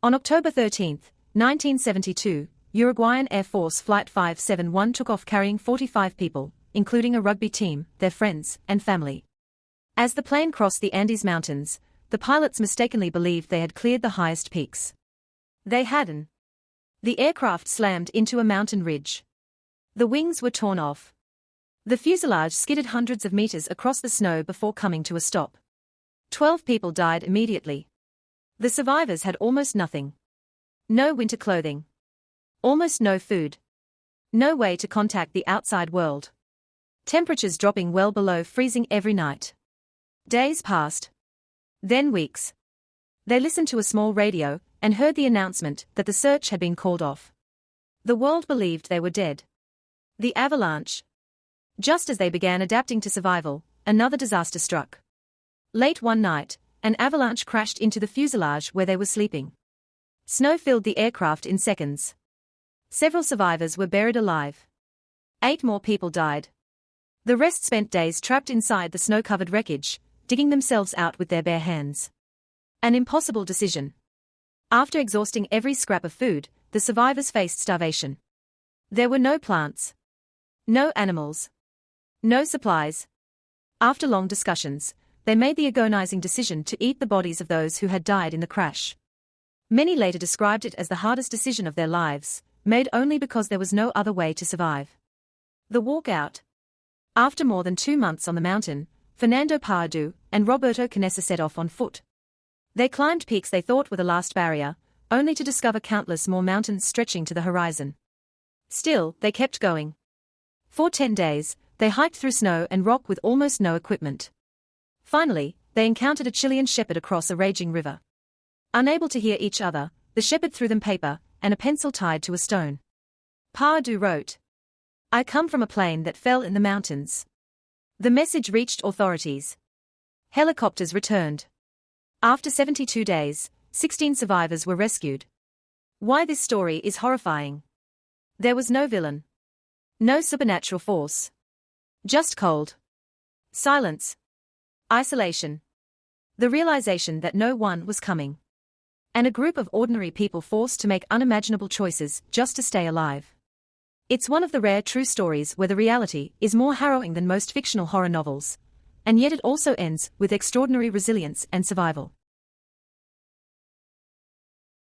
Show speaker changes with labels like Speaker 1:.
Speaker 1: On October 13, 1972, Uruguayan Air Force Flight 571 took off carrying 45 people, including a rugby team, their friends, and family. As the plane crossed the Andes Mountains, the pilots mistakenly believed they had cleared the highest peaks. They hadn't. The aircraft slammed into a mountain ridge. The wings were torn off. The fuselage skidded hundreds of meters across the snow before coming to a stop. 12 people died immediately. The survivors had almost nothing. No winter clothing. Almost no food. No way to contact the outside world. Temperatures dropping well below freezing every night. Days passed. Then weeks. They listened to a small radio and heard the announcement that the search had been called off. The world believed they were dead. The avalanche. Just as they began adapting to survival, another disaster struck. Late one night, an avalanche crashed into the fuselage where they were sleeping. Snow filled the aircraft in seconds. Several survivors were buried alive. 8 more people died. The rest spent days trapped inside the snow-covered wreckage, digging themselves out with their bare hands. An impossible decision. After exhausting every scrap of food, the survivors faced starvation. There were no plants. No animals. No supplies. After long discussions, they made the agonizing decision to eat the bodies of those who had died in the crash. Many later described it as the hardest decision of their lives, made only because there was no other way to survive. The walkout. After more than 2 months on the mountain, Fernando Pardo and Roberto Canessa set off on foot. They climbed peaks they thought were the last barrier, only to discover countless more mountains stretching to the horizon. Still, they kept going. For 10 days, they hiked through snow and rock with almost no equipment. Finally, they encountered a Chilean shepherd across a raging river. Unable to hear each other, the shepherd threw them paper and a pencil tied to a stone. Pardo wrote, "I come from a plane that fell in the mountains." The message reached authorities. Helicopters returned. After 72 days, 16 survivors were rescued. Why this story is horrifying. There was no villain. No supernatural force. Just cold. Silence. Isolation. The realization that no one was coming. And a group of ordinary people forced to make unimaginable choices just to stay alive. It's one of the rare true stories where the reality is more harrowing than most fictional horror novels, and yet it also ends with extraordinary resilience and survival.